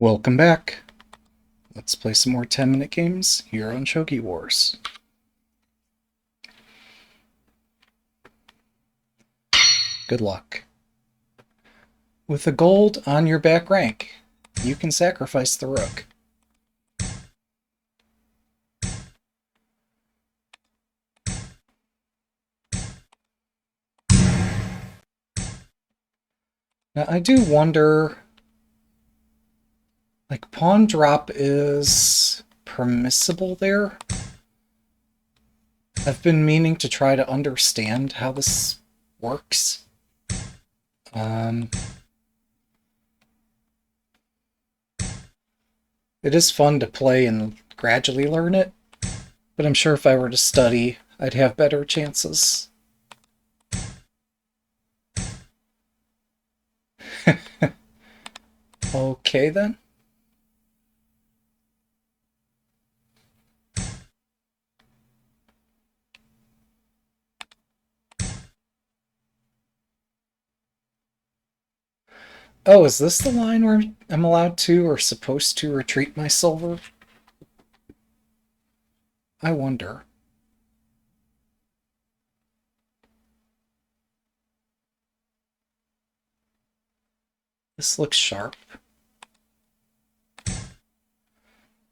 Welcome back. Let's play some more 10-minute games here on Shogi Wars. Good luck. With the gold on your back rank, you can sacrifice the rook. Now, I do wonder, like, pawn drop is permissible there? I've been meaning to try to understand how this works. It is fun to play and gradually learn it, but I'm sure if I were to study, I'd have better chances. Okay, then. Oh, is this the line where I'm allowed to or supposed to retreat my silver? I wonder. This looks sharp.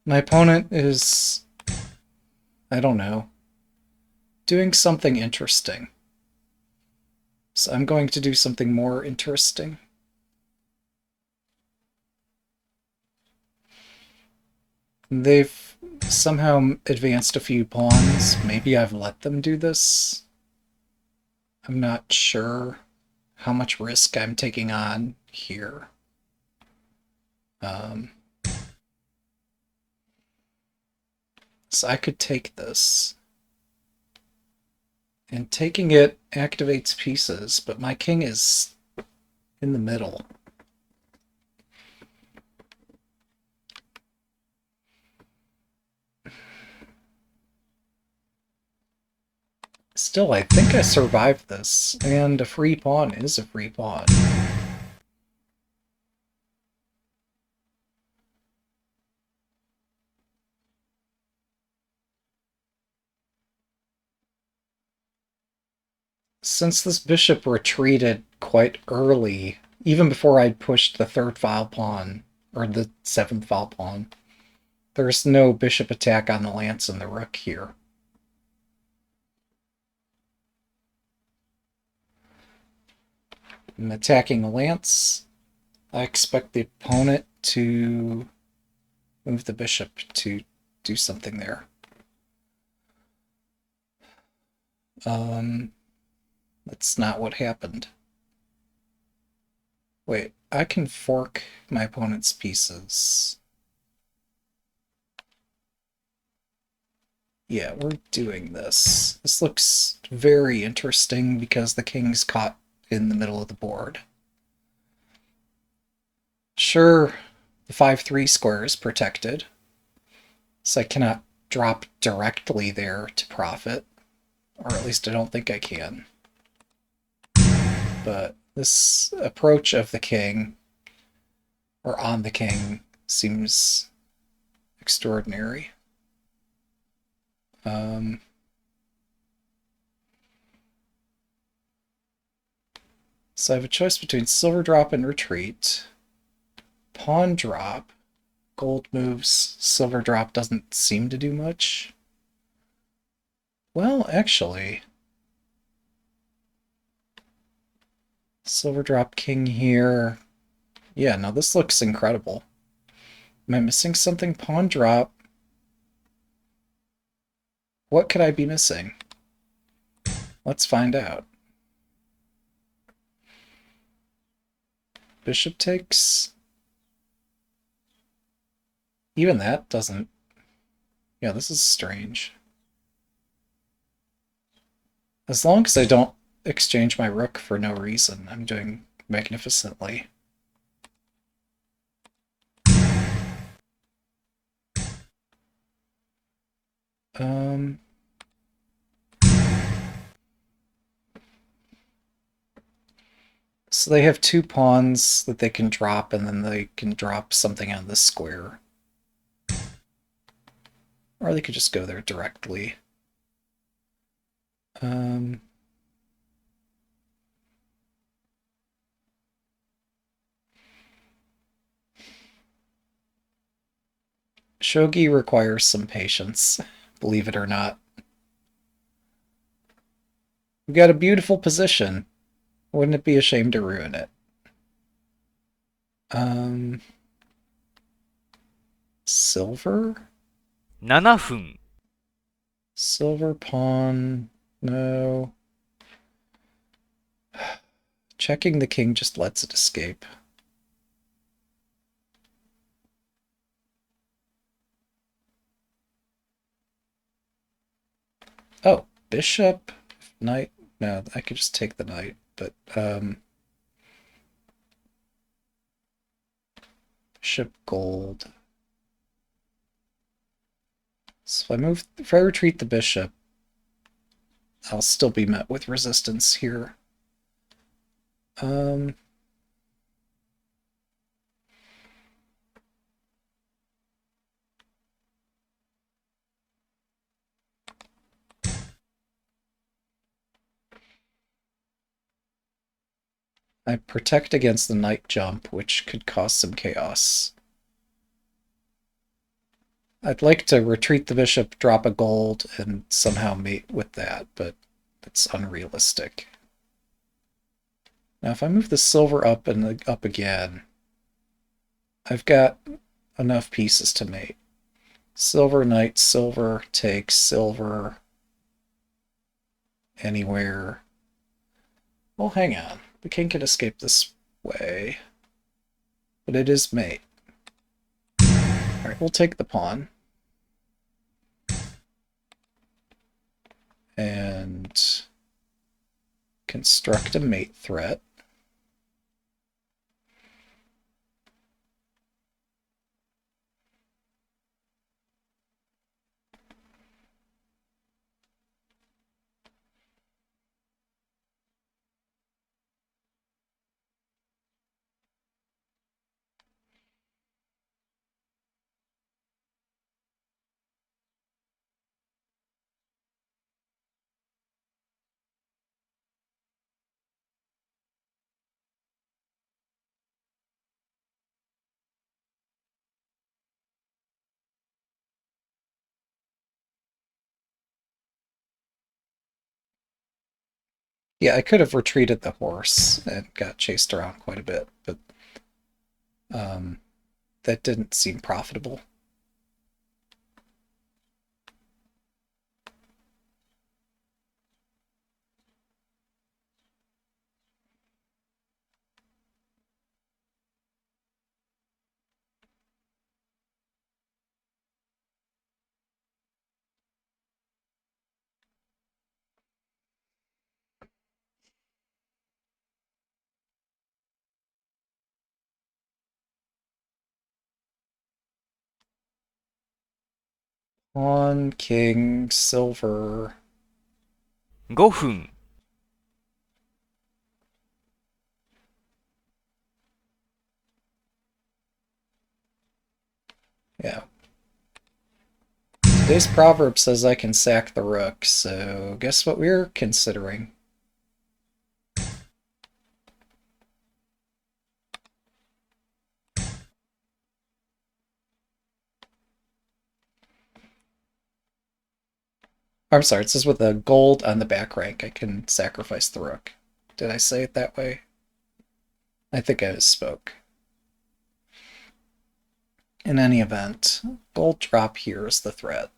My opponent is, I don't know, doing something interesting. So I'm going to do something more interesting. They've somehow advanced a few pawns. Maybe I've let them do this. I'm not sure how much risk I'm taking on here. So I could take this. And taking it activates pieces, but my king is in the middle. Still, I think I survived this, and a free pawn is a free pawn. Since this bishop retreated quite early, even before I'd pushed the third file pawn, or the seventh file pawn, there's no bishop attack on the lance and the rook here. I'm attacking the lance. I expect the opponent to move the bishop to do something there. That's not what happened. Wait, I can fork my opponent's pieces. Yeah, we're doing this. This looks very interesting because the king's caught in the middle of the board. Sure, the 5-3 square is protected, so I cannot drop directly there to profit, or at least I don't think I can. But this approach of the king, or on the king, seems extraordinary. So I have a choice between silver drop and retreat, pawn drop, gold moves, silver drop doesn't seem to do much. Well, actually, silver drop king here. Yeah, no, this looks incredible. Am I missing something? Pawn drop. What could I be missing? Let's find out. Bishop takes. Even that doesn't... Yeah, this is strange. As long as I don't exchange my rook for no reason, I'm doing magnificently. So they have two pawns that they can drop, and then they can drop something on this square. Or they could just go there directly. Shogi requires some patience, believe it or not. We've got a beautiful position. Wouldn't it be a shame to ruin it? Silver? 7分、Silver pawn. No. Checking the king just lets it escape. Oh, bishop, knight. No, I could just take the knight, but bishop gold. So if I retreat the bishop, I'll still be met with resistance here. I protect against the knight jump, which could cause some chaos. I'd like to retreat the bishop, drop a gold, and somehow mate with that, but it's unrealistic. Now, if I move the silver up and up again, I've got enough pieces to mate. Silver, knight, silver, takes, silver, anywhere. Well, hang on. The king can escape this way, but it is mate. Alright, we'll take the pawn. And construct a mate threat. Yeah, I could have retreated the horse and got chased around quite a bit, but that didn't seem profitable. Pawn, king, silver. 5分、Yeah. Today's proverb says I can sack the rook, so guess what we're considering? I'm sorry, it says with a gold on the back rank, I can sacrifice the rook. Did I say it that way? I think I misspoke. In any event, gold drop here is the threat.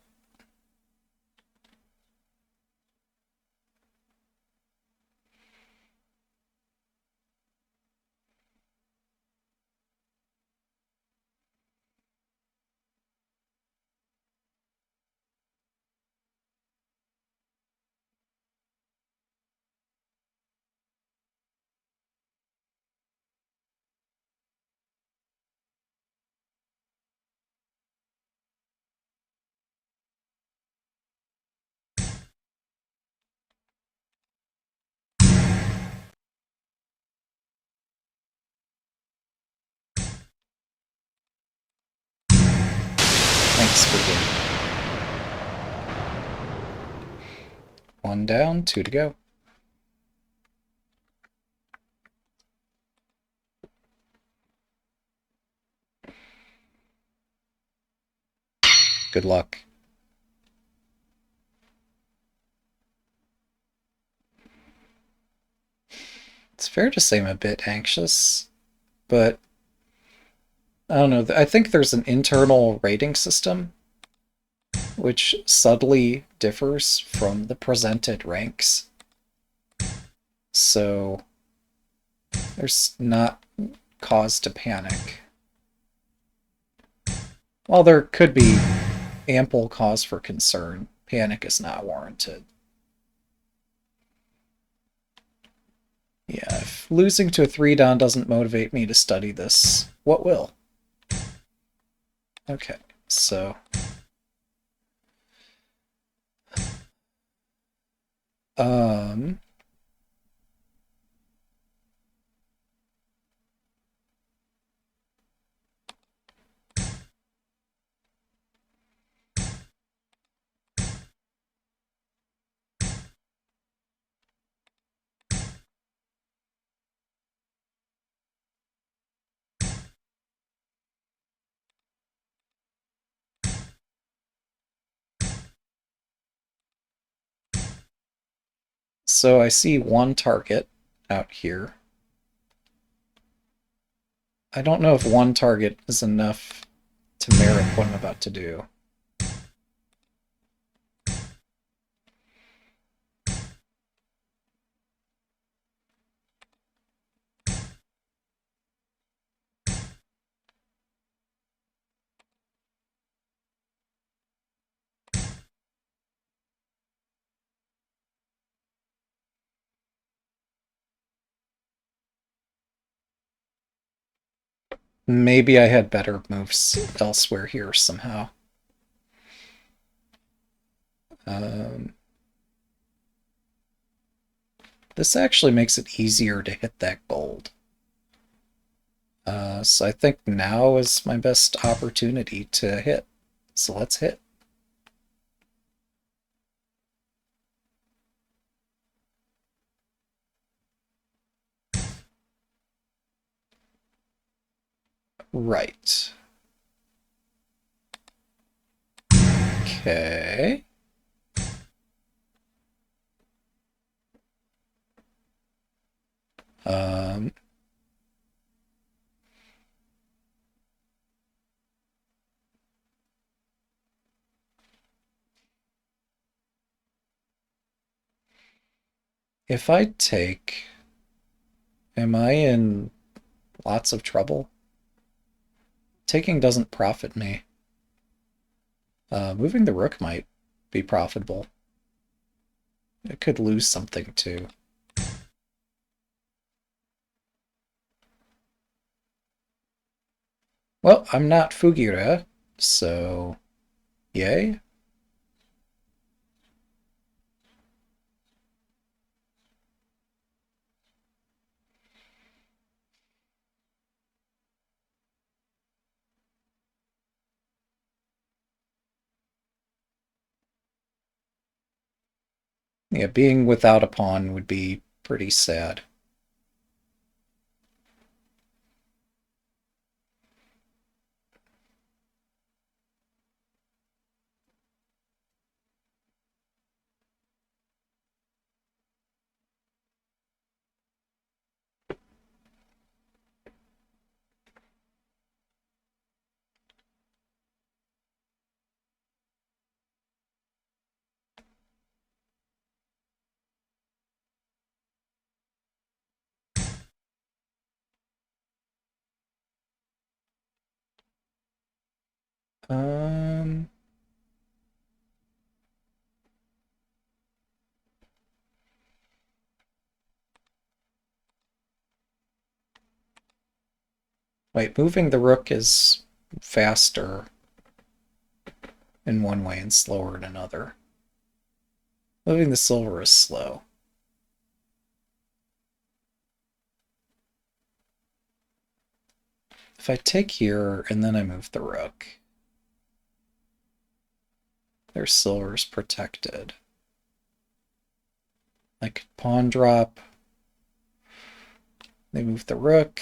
spaghetti. One down, two to go. Good luck. It's fair to say I'm a bit anxious, but I don't know. I think there's an internal rating system which subtly differs from the presented ranks. So there's not cause to panic. While there could be ample cause for concern, panic is not warranted. Yeah, if losing to a 3 down doesn't motivate me to study this, what will? Okay, so... Um... So I see one target out here. I don't know if one target is enough to merit what I'm about to do. Maybe I had better moves elsewhere here somehow. Um, this actually makes it easier to hit that gold. So I think now is my best opportunity to hit. So let's hit. Right. Okay. Um, if I take, am I in lots of trouble? Taking doesn't profit me. Moving the rook might be profitable. It could lose something too. Well, I'm not Fugira, so yay. Yeah, being without a pawn would be pretty sad. Um, Wait, moving the rook is faster in one way and slower in another. Moving the silver is slow. If I take here and then I move the rook, their silver's protected. Like pawn drop. They move the rook.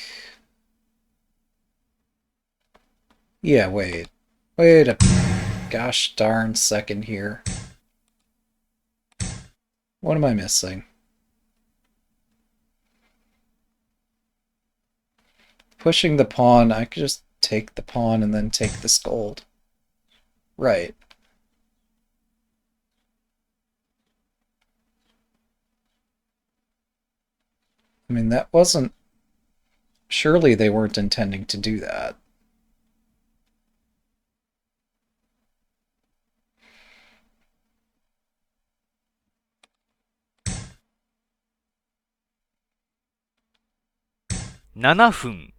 Yeah, wait. Wait a gosh darn second here. What am I missing? Pushing the pawn, I could just take the pawn and then take this gold. Right. I mean, that wasn't... Surely they weren't intending to do that.7分。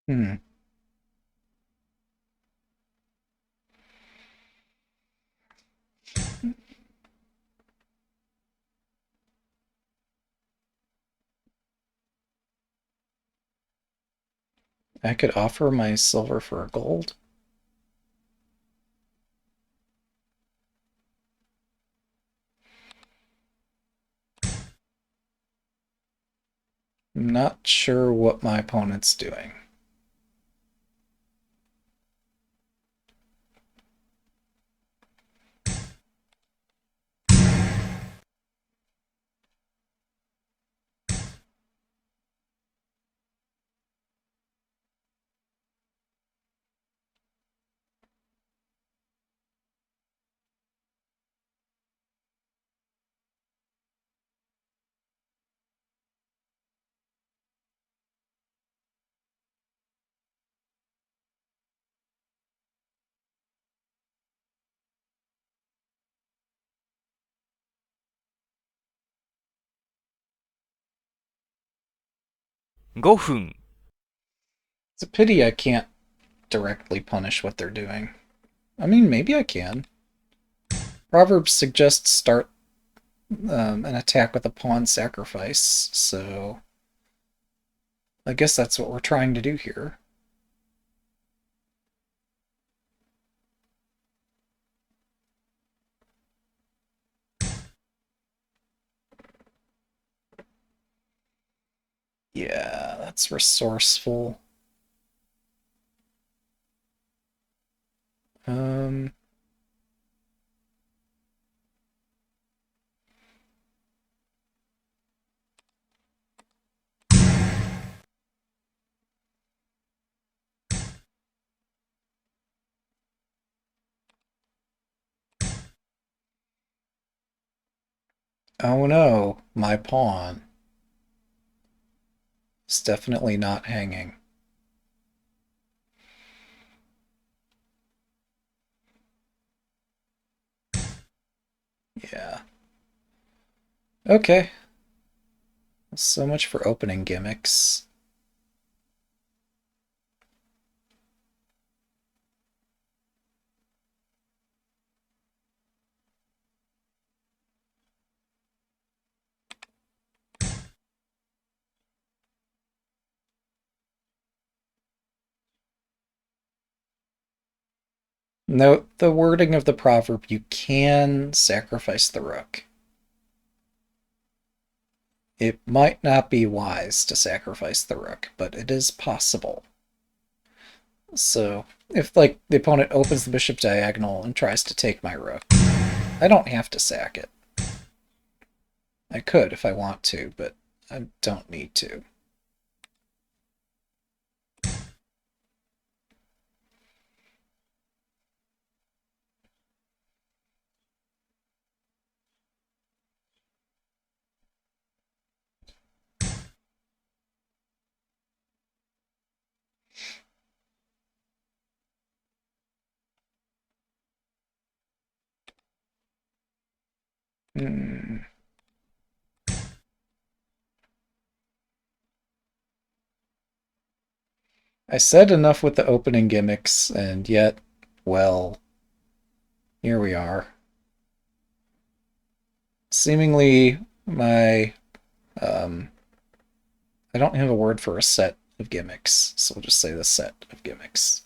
Hmm. I could offer my silver for gold. I'm not sure what my opponent's doing.5分。It's a pity I can't directly punish what they're doing. I mean, maybe I can. Proverbs suggests start an attack with a pawn sacrifice, so I guess that's what we're trying to do here. Yeah, that's resourceful. Um, oh no, my pawn is definitely not hanging. Yeah. Okay. So much for opening gimmicks. Note the wording of the proverb, you can sacrifice the rook. It might not be wise to sacrifice the rook, but it is possible. So, if like the opponent opens the bishop diagonal and tries to take my rook, I don't have to sack it. I could if I want to, but I don't need to. Hmm. I said enough with the opening gimmicks, and yet, well, here we are. Seemingly, my I don't have a word for a set of gimmicks, so we'll just say the set of gimmicks.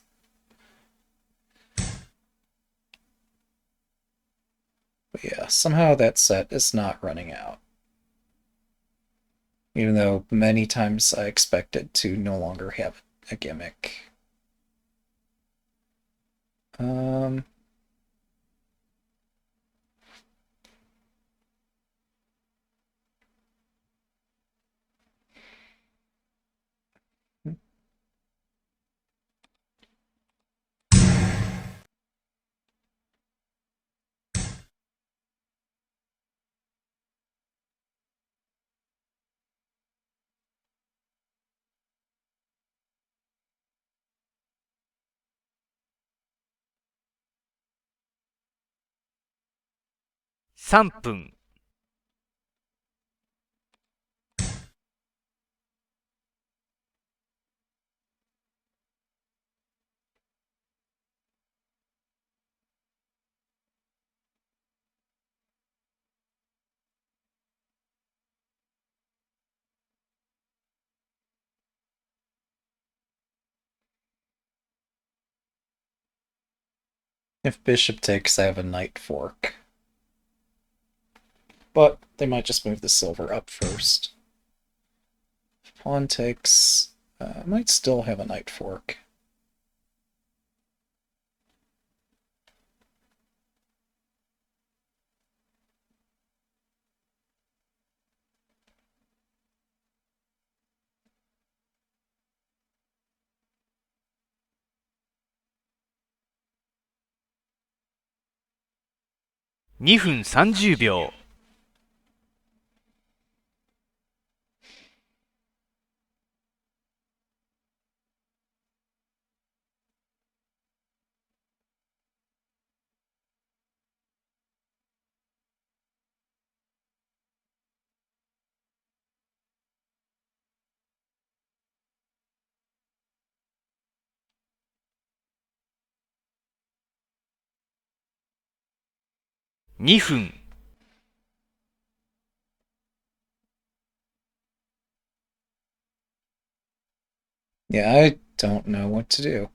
But yeah, somehow that set is not running out. Even though many times I expected to no longer have a gimmick. Um,3分、if bishop takes, I have a knight fork. But they might just move the silver up first. If pawn takes, I might still have a knight fork.2分30秒。2分、Yeah, I don't know what to do.1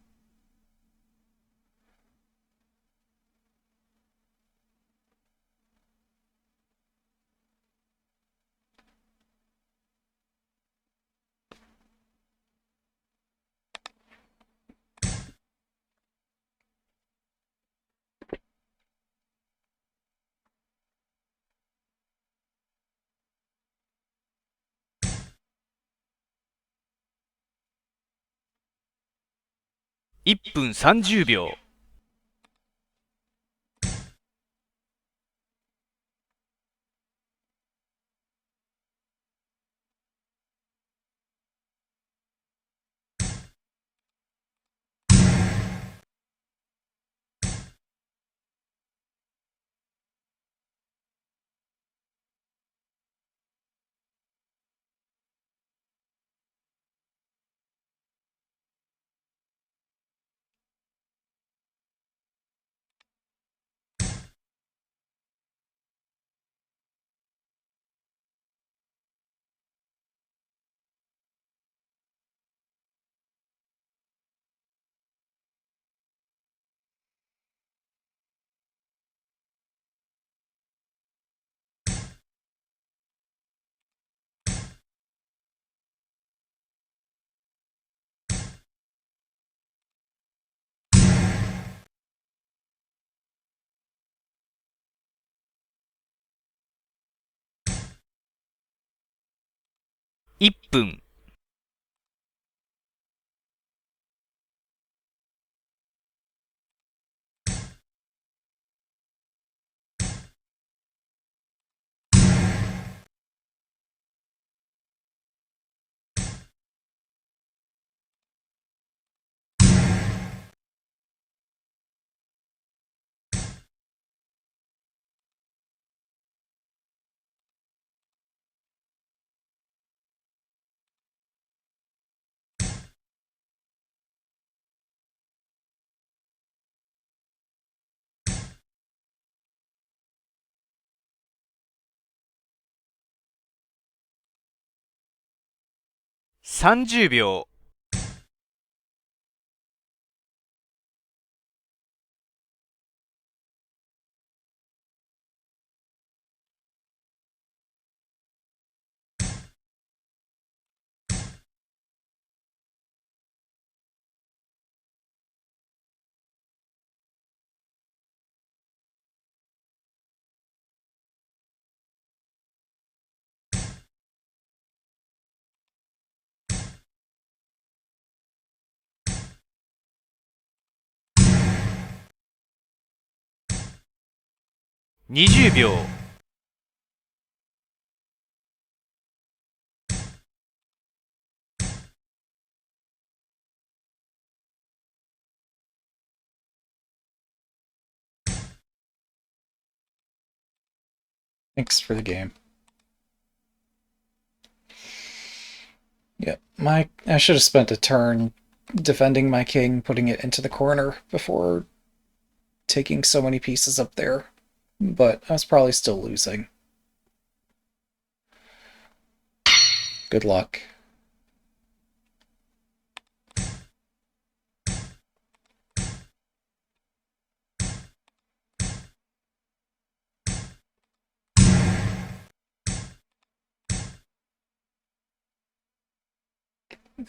分30秒。1分、30秒、20秒、Thanks for the game. Yep, I should have spent a turn defending my king, putting it into the corner before taking so many pieces up there. But I was probably still losing. Good luck.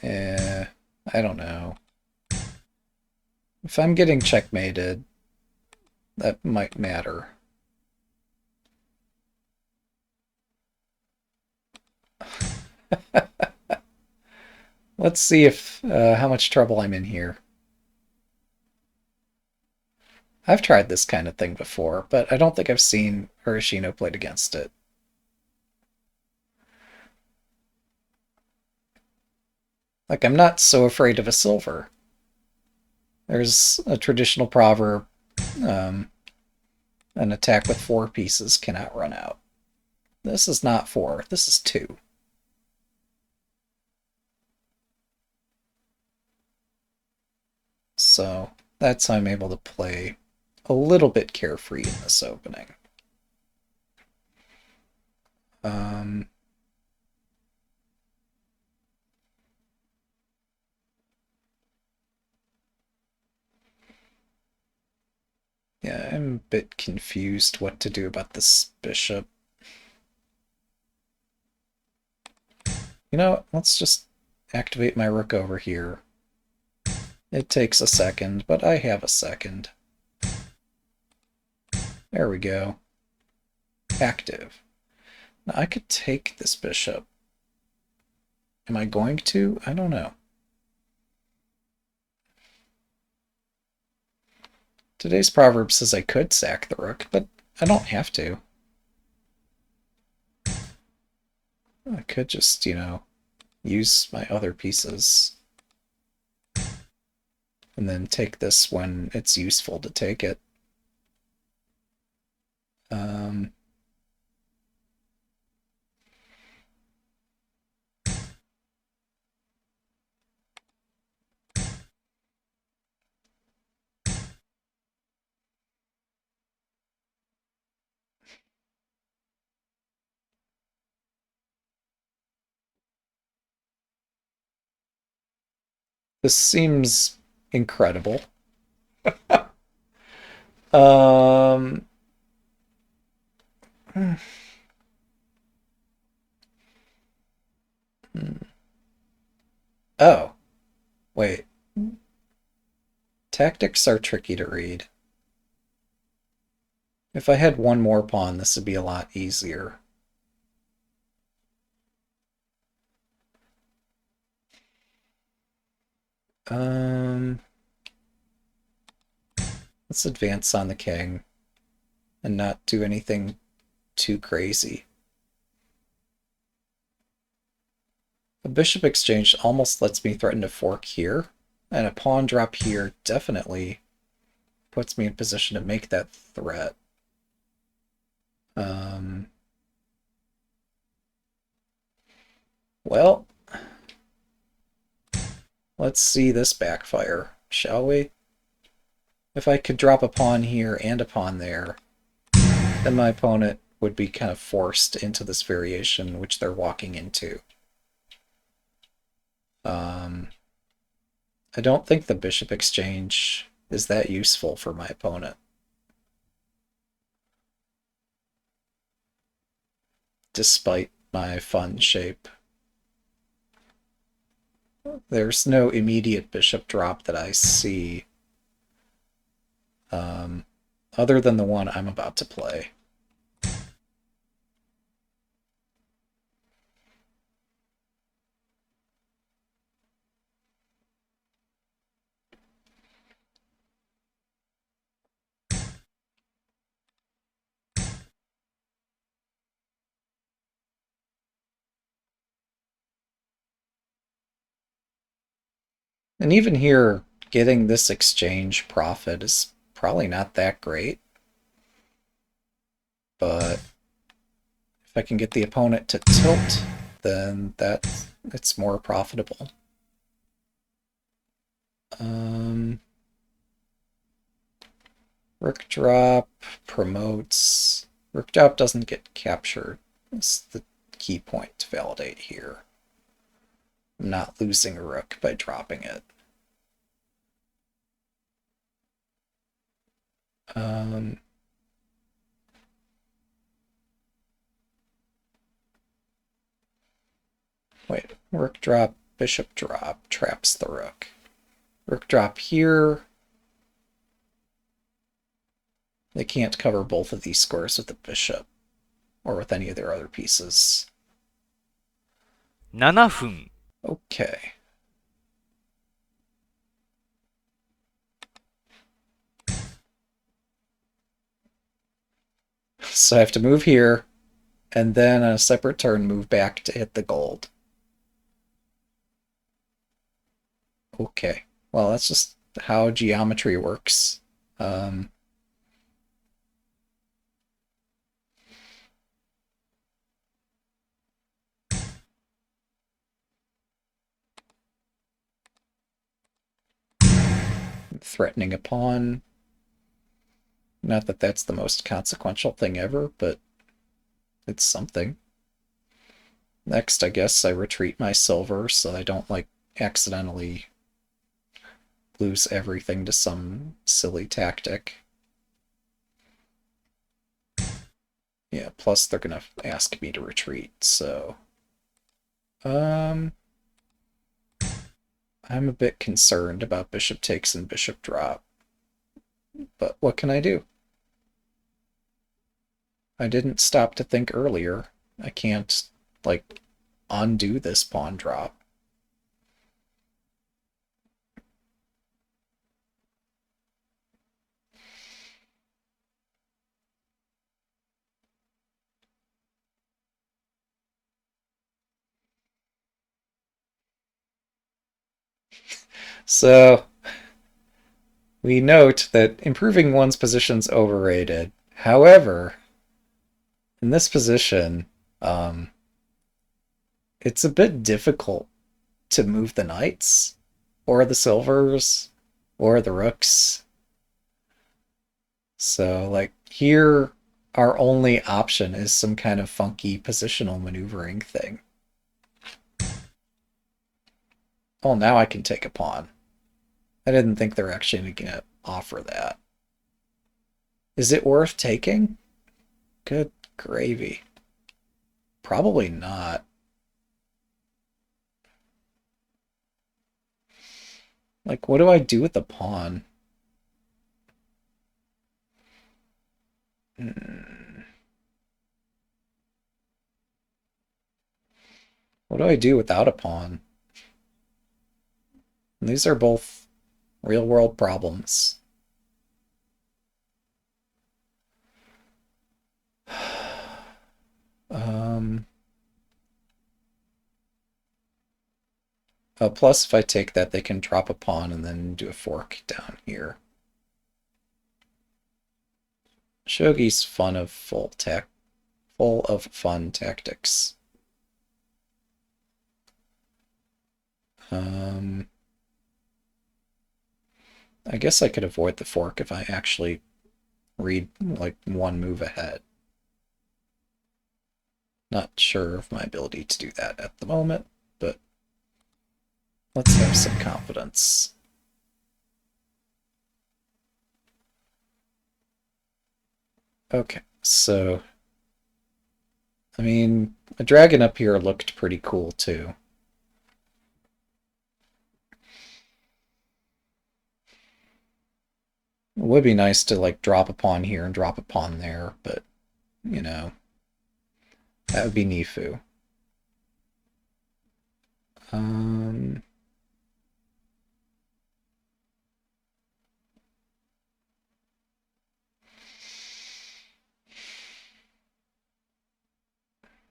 I don't know. If I'm getting checkmated, that might matter. Let's see if how much trouble I'm in here. I've tried this kind of thing before, but I don't think I've seen Urashino played against it. Like, I'm not so afraid of a silver. There's a traditional proverb, um, an attack with 4 pieces cannot run out. This is not 4, this is 2. So that's how I'm able to play a little bit carefree in this opening. Yeah, I'm a bit confused what to do about this bishop. You know, let's just activate my rook over here. It takes a second, but I have a second. There we go. Active. Now I could take this bishop. Am I going to? I don't know. Today's proverb says I could sack the rook, but I don't have to. I could just, use my other pieces. And then take this when it's useful to take it. This seems incredible. um, oh, wait. Tactics are tricky to read. If I had one more pawn, this would be a lot easier. Um, let's advance on the king and not do anything too crazy. A bishop exchange almost lets me threaten to fork here, and a pawn drop here definitely puts me in position to make that threat. Um, well, let's see this backfire, shall we? If I could drop a pawn here and a pawn there, then my opponent would be kind of forced into this variation, which they're walking into. I don't think the bishop exchange is that useful for my opponent. Despite my fun shape. There's no immediate bishop drop that I see, other than the one I'm about to play. And even here, getting this exchange profit is probably not that great. But if I can get the opponent to tilt, then it's more profitable. Rook drop promotes. Rook drop doesn't get captured. That's the key point to validate here. I'm not losing a rook by dropping it. Wait, rook drop, bishop drop, traps the rook. Rook drop here. They can't cover both of these squares with the bishop, or with any of their other pieces. 7分。Okay. So I have to move here, and then on a separate turn move back to hit the gold. Okay. Well, that's just how geometry works. Threatening a pawn. Not that that's the most consequential thing ever, but it's something. Next, I guess I retreat my silver so I don't, like, accidentally lose everything to some silly tactic. Yeah, plus they're gonna ask me to retreat, so... I'm a bit concerned about bishop takes and bishop drop. But what can I do? I didn't stop to think earlier. I can't, like, undo this pawn drop. So, we note that improving one's position's overrated. However, in this position, it's a bit difficult to move the knights, or the silvers, or the rooks. So, like, here, our only option is some kind of funky positional maneuvering thing. Oh, now I can take a pawn. I didn't think they were actually going to offer that. Is it worth taking? Good gravy. Probably not. Like, what do I do with the pawn? What do I do without a pawn? And these are both real-world problems. Um, plus, if I take that, they can drop a pawn and then do a fork down here. Shogi's full of fun tactics. I guess I could avoid the fork if I actually read like one move ahead. Not sure of my ability to do that at the moment, but let's have some confidence. Okay, so I mean, a dragon up here looked pretty cool too. It would be nice to like drop a pawn here and drop a pawn there, but you know, that would be Nifu. Um,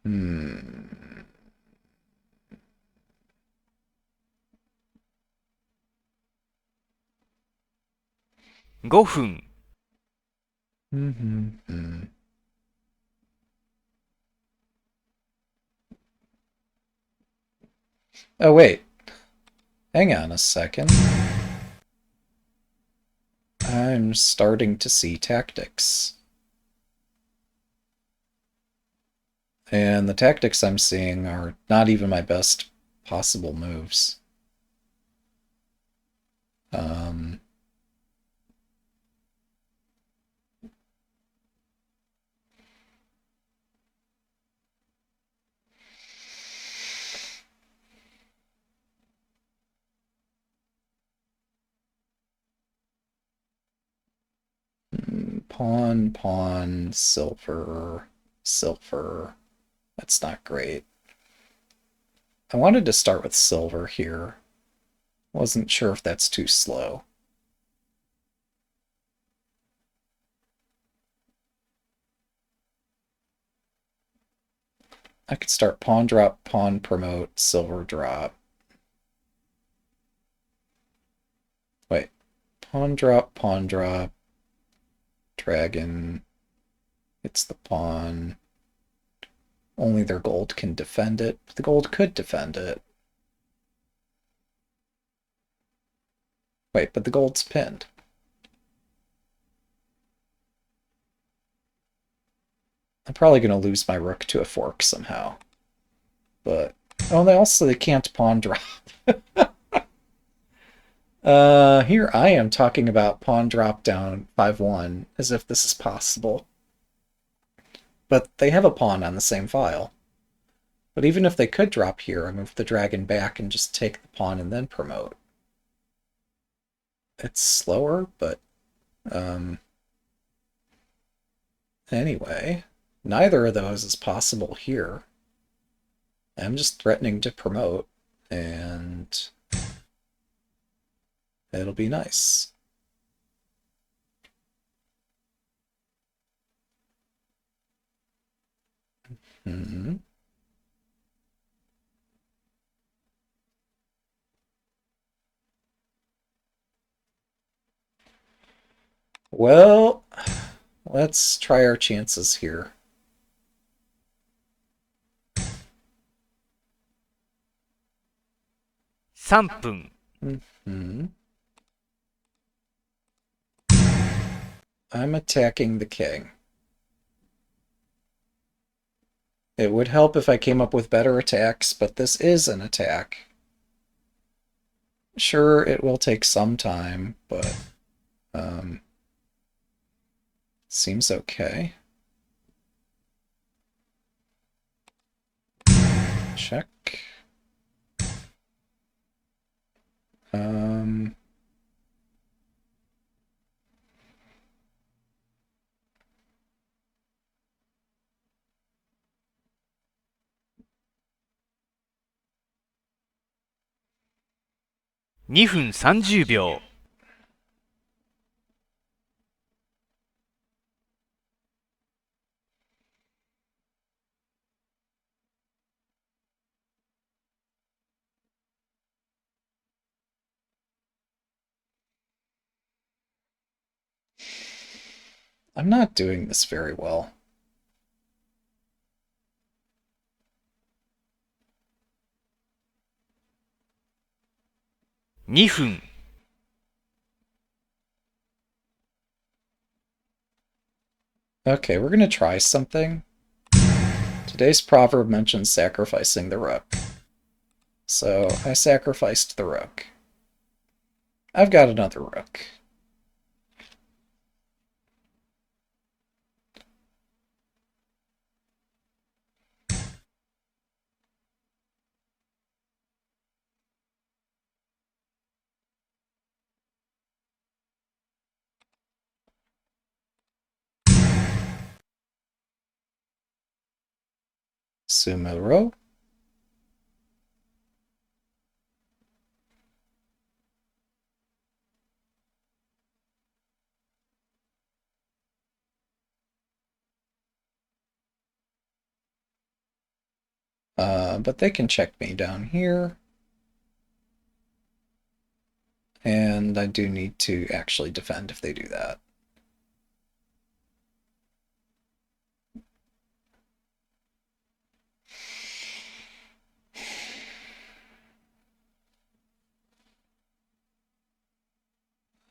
hmm. 5分。Mm-hmm. Oh wait, hang on a second. I'm starting to see tactics. And the tactics I'm seeing are not even my best possible moves. Um, pawn, pawn, silver, silver. That's not great. I wanted to start with silver here. Wasn't sure if that's too slow. I could start pawn drop, pawn promote, silver drop. Wait, pawn drop, dragon. It's the pawn. Only their gold can defend it. The gold could defend it. Wait, but the gold's pinned. I'm probably going to lose my rook to a fork somehow. But, oh, they can't pawn drop. Here I am talking about pawn drop down 5-1, as if this is possible. But they have a pawn on the same file. But even if they could drop here, I move the dragon back and just take the pawn and then promote. It's slower, but anyway, neither of those is possible here. I'm just threatening to promote, and it'll be nice. Mm-hmm. Well, let's try our chances here. 3分。Mm-hmm. I'm attacking the king. It would help if I came up with better attacks, but this is an attack. Sure, it will take some time, but seems okay. Check. Um, 2分30秒。I'm not doing this very well.2分。Okay, we're gonna try something. Today's proverb mentions sacrificing the rook. So I sacrificed the rook. I've got another rook. Sumero. But they can check me down here. And I do need to actually defend if they do that.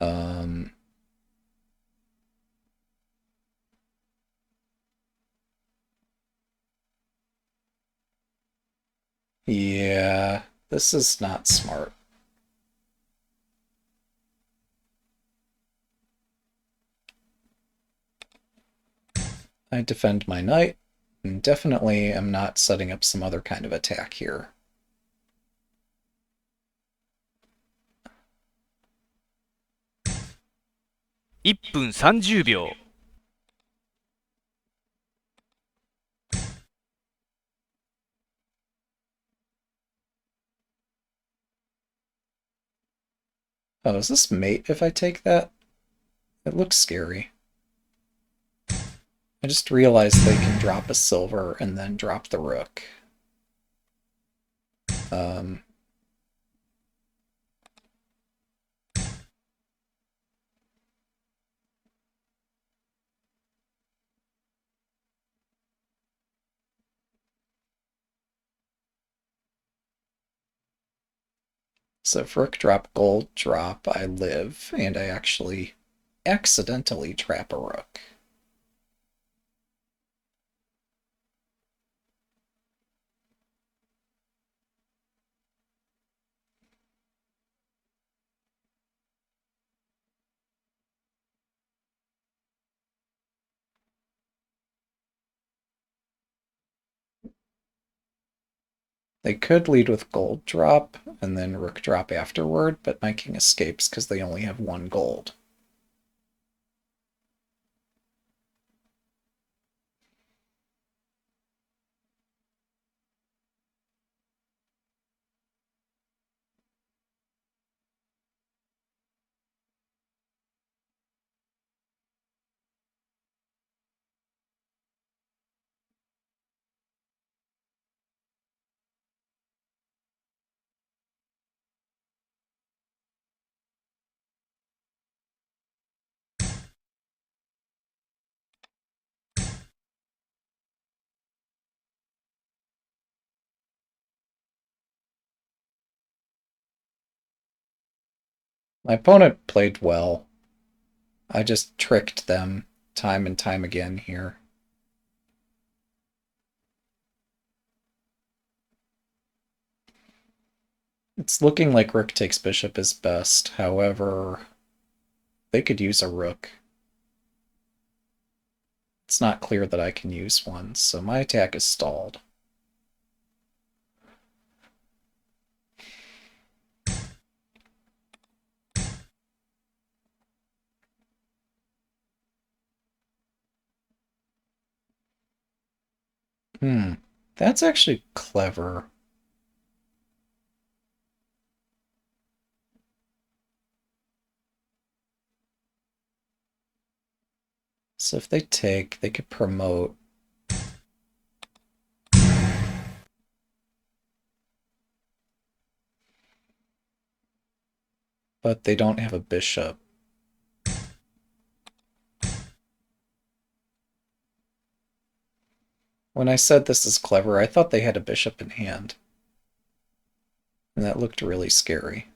Um, yeah, this is not smart. I defend my knight, and definitely am not setting up some other kind of attack here.1分30秒。Oh, is this mate if I take that? It looks scary. I just realized they can drop a silver and then drop the rook. Um, so if rook drop gold drop, I live, and I actually accidentally trap a rook. They could lead with gold drop and then rook drop afterward, but my king escapes because they only have one gold. My opponent played well. I just tricked them time and time again here. It's looking like rook takes bishop is best. However, they could use a rook. It's not clear that I can use one, so my attack is stalled. That's actually clever. So if they take, they could promote. But they don't have a bishop. When I said this is clever, I thought they had a bishop in hand. And that looked really scary.1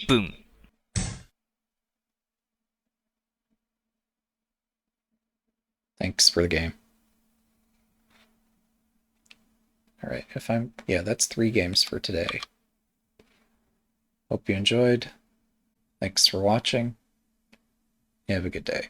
分 Thanks for the game. Alright, yeah, that's 3 games for today. Hope you enjoyed. Thanks for watching. You have a good day.